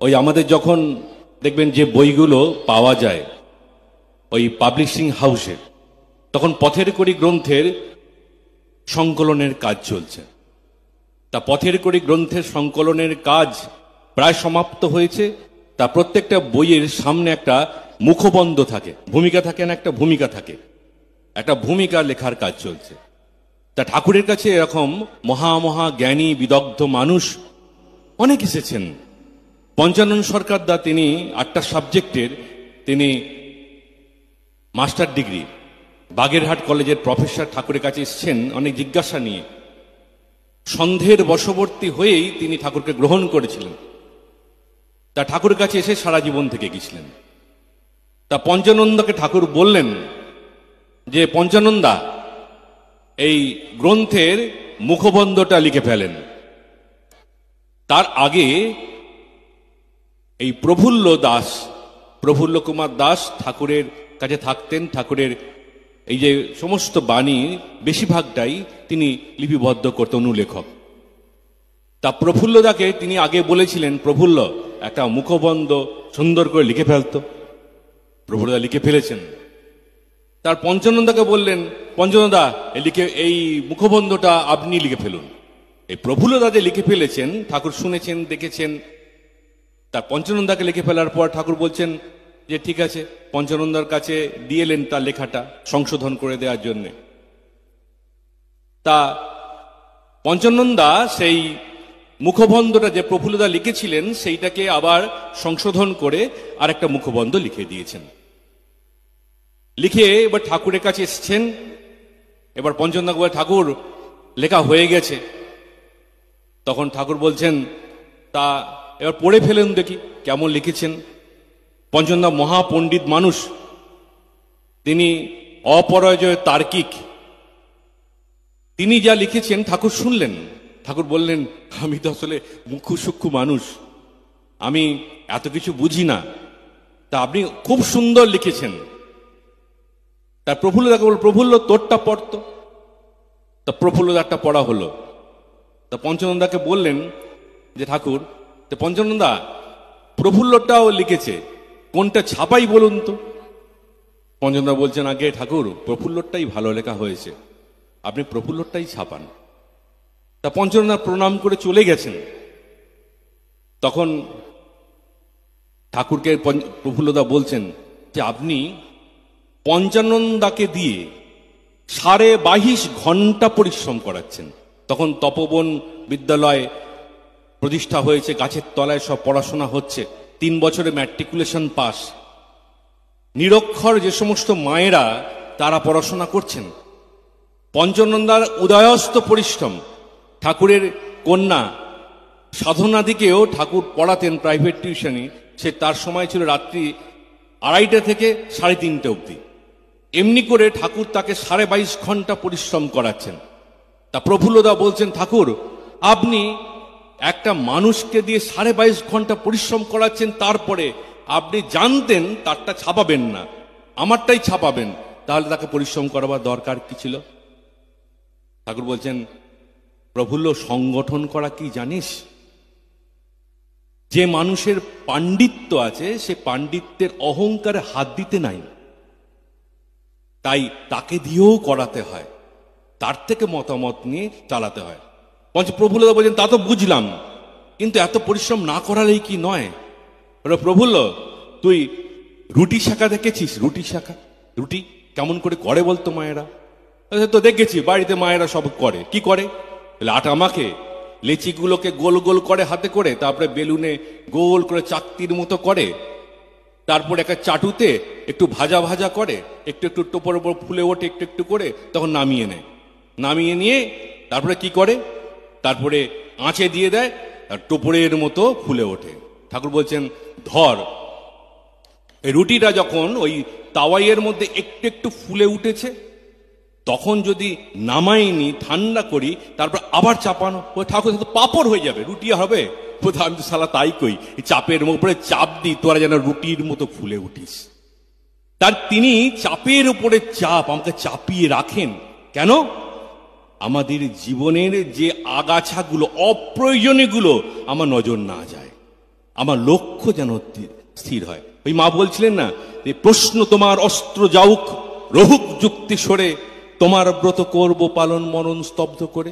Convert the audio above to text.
ওই আমাদের যখন দেখবেন যে বইগুলো পাওয়া যায় ওই পাবলিশিং হাউসে, তখন পথের কড়ি গ্রন্থের সংকলনের কাজ চলছে। তা পথের কড়ি গ্রন্থের সংকলনের কাজ প্রায় সমাপ্ত হয়েছে। তা প্রত্যেকটা বইয়ের সামনে একটা মুখবন্ধ থাকে, ভূমিকা থাকে না, একটা ভূমিকা থাকে, একটা ভূমিকা লেখার কাজ চলছে। তা ঠাকুরের কাছে এরকম মহা জ্ঞানী বিদগ্ধ মানুষ অনেক এসেছেন। পঞ্চানন সরকার দা, তিনি 8টা সাবজেক্টের তিনি মাস্টার ডিগ্রি, বাগেরহাট কলেজের প্রফেসর, ঠাকুরের কাছে এসেছেন অনেক জিজ্ঞাসা নিয়ে। সন্দেহের বশবর্তী হয়েই তিনি ঠাকুরকে গ্রহণ করেছিলেন। তা ঠাকুরের কাছে এসে সারা জীবন থেকে গেছিলেন। তা পঞ্চানন্দকে ঠাকুর বললেন যে পঞ্চানন্দা, এই গ্রন্থের মুখবন্ধটা লিখে ফেলেন। তার আগে এই প্রফুল্ল কুমার দাস ঠাকুরের কাছে থাকতেন। ঠাকুরের এই যে সমস্ত বাণী বেশিরভাগটাই তিনি লিপিবদ্ধ করতেন, অনুলেখক। তা প্রফুল্লদাকে তিনি আগে বলেছিলেন, প্রফুল্ল একটা মুখবন্ধ সুন্দর করে লিখে ফেলতো। প্রফুল্লদা লিখে ফেলেছেন। তার পঞ্চানন্দাকে বললেন, পঞ্চানন্দা এই মুখবন্ধটা আপনি লিখে ফেলুন। এই প্রফুল্লদা যে লিখে ফেলেছেন, ঠাকুর শুনেছেন, দেখেছেন। তার পঞ্চানন্দাকে লিখে ফেলার পর ঠাকুর বলছেন যে ঠিক আছে, পঞ্চানন্দার কাছে দিয়েলেন তার লেখাটা সংশোধন করে দেওয়ার জন্যে। তা পঞ্চানন্দা সেই মুখবন্ধটা যে প্রফুল্লদা লিখেছিলেন সেইটাকে আবার সংশোধন করে আর একটা মুখবন্ধ লিখে দিয়েছেন। লিখে এবার ঠাকুরের কাছে এসছেন। এবার পঞ্চানন্দা বলে, ঠাকুর লেখা হয়ে গেছে। তখন ঠাকুর বলছেন, তা এবার পড়ে ফেলেন দেখি কেমন লিখেছেন। পঞ্চানন্দা মহাপণ্ডিত মানুষ, তিনি অপরাজয় তার্কিক। তিনি যা লিখেছেন ঠাকুর শুনলেন। ঠাকুর বললেন, আমি তো আসলে মুখ্য সূক্ষ্ম মানুষ, আমি এত কিছু বুঝি না, তা আপনি খুব সুন্দর লিখেছেন। তার প্রফুল্লদাকে বল, প্রফুল্ল তোরটা পড়তো। তা প্রফুল্লদারটা পড়া হলো। তা পঞ্চানন্দাকে বললেন যে ঠাকুর, পঞ্চানন্দা প্রফুল্লটাও লিখেছে, কোনটা ছাপাই বলুন তো। পঞ্চানন্দা বলছেন, আগে ঠাকুর প্রফুল্লটাই ভালো লেখা হয়েছে, আপনি প্রফুল্লটাই ছাপান। তা পঞ্চানন্দা প্রণাম করে চলে গেছেন। তখন ঠাকুরকে প্রফুল্লদা বলছেন যে আপনি পঞ্চানন্দাকে দিয়ে 22.5 ঘন্টা পরিশ্রম করাচ্ছেন। তখন তপবন বিদ্যালয় প্রতিষ্ঠা হয়েছে, গাছের তলায় সব পড়াশোনা হচ্ছে, 3 বছরে ম্যাট্রিকুলেশন পাস। নিরক্ষর যে সমস্ত মায়েরা তারা পড়াশোনা করছেন। পঞ্চানন্দার উদয়স্ত পরিশ্রম। ঠাকুরের কন্যা সাধনাদিকেও ঠাকুর পড়াতেন প্রাইভেট টিউশনি। সে তার সময় ছিল রাত্রি 2:30 থেকে 3:30 অবধি। এমনি করে ঠাকুর তাকে 22.5 ঘন্টা পরিশ্রম করাচ্ছেন। তা প্রফুল্লদা বলছেন, ঠাকুর আপনি একটা মানুষকে দিয়ে 22.5 ঘন্টা পরিশ্রম করাচ্ছেন, তারপরে আপনি জানতেন তারটা ছাপাবেন না, আমারটাই ছাপাবেন, তাহলে তাকে পরিশ্রম করাবার দরকার কি ছিল? ঠাকুর বলছেন, প্রফুল্ল সংগঠন করা কি জানিস? যে মানুষের পাণ্ডিত্য আছে সে পাণ্ডিত্যের অহংকারে হাত দিতে নাই, তাই তাকে দিয়েও করাতে হয়, তার থেকে মতামত নিয়ে চালাতে হয়। প্রফুল্লদা বলছেন, তা তো বুঝলাম, কিন্তু এত পরিশ্রম না করালেই কি নয়? প্রফুল্ল, তুই রুটি শাখা দেখেছিস? রুটি শাখা, রুটি কেমন করে করে বলতো মায়েরা? তো দেখেছি, বাড়িতে মায়েরা সব করে। কি করে? আটা মাখে, লেচিগুলোকে গোল গোল করে হাতে করে, তারপরে বেলুনে গোল করে চাকতির মতো করে, তারপরে একটা চাটুতে একটু ভাজা ভাজা করে, একটু একটু টোপর ওপর ফুলে ওঠে একটু একটু করে, তখন নামিয়ে নেয়। নামিয়ে নিয়ে তারপরে কি করে? তারপরে আঁচে দিয়ে দেয়, আর টোপরের মতো ফুলে ওঠে। ঠাকুর বলছেন, ধর এই রুটিটা যখন ওই তাওয়াইয়ের মধ্যে একটু একটু ফুলে উঠেছে, তখন যদি নামাইনি, ঠান্ডা করি, তারপর আবার চাপানো, ওই ঠাকুর তো পাপড় হয়ে যাবে, রুটি হবে। আমি তো সালা তাই কই, চাপের উপরে চাপ দিই, তোরা যেন রুটির মতো ফুলে উঠিস। তার তিনি চাপের উপরে চাপ আমাকে চাপিয়ে রাখেন। কেন? আমাদের জীবনের যে আগাছাগুলো, অপ্রয়োজনীয়গুলো আমার নজর না যায়। আমার লক্ষ্য যেন স্থির হয়। ওই মা বলছিলেন না যে প্রশ্ন তোমার অস্ত্র যাউক, রহুক যুক্তি সরে, তোমার ব্রত করব পালন মরণ স্তব্ধ করে।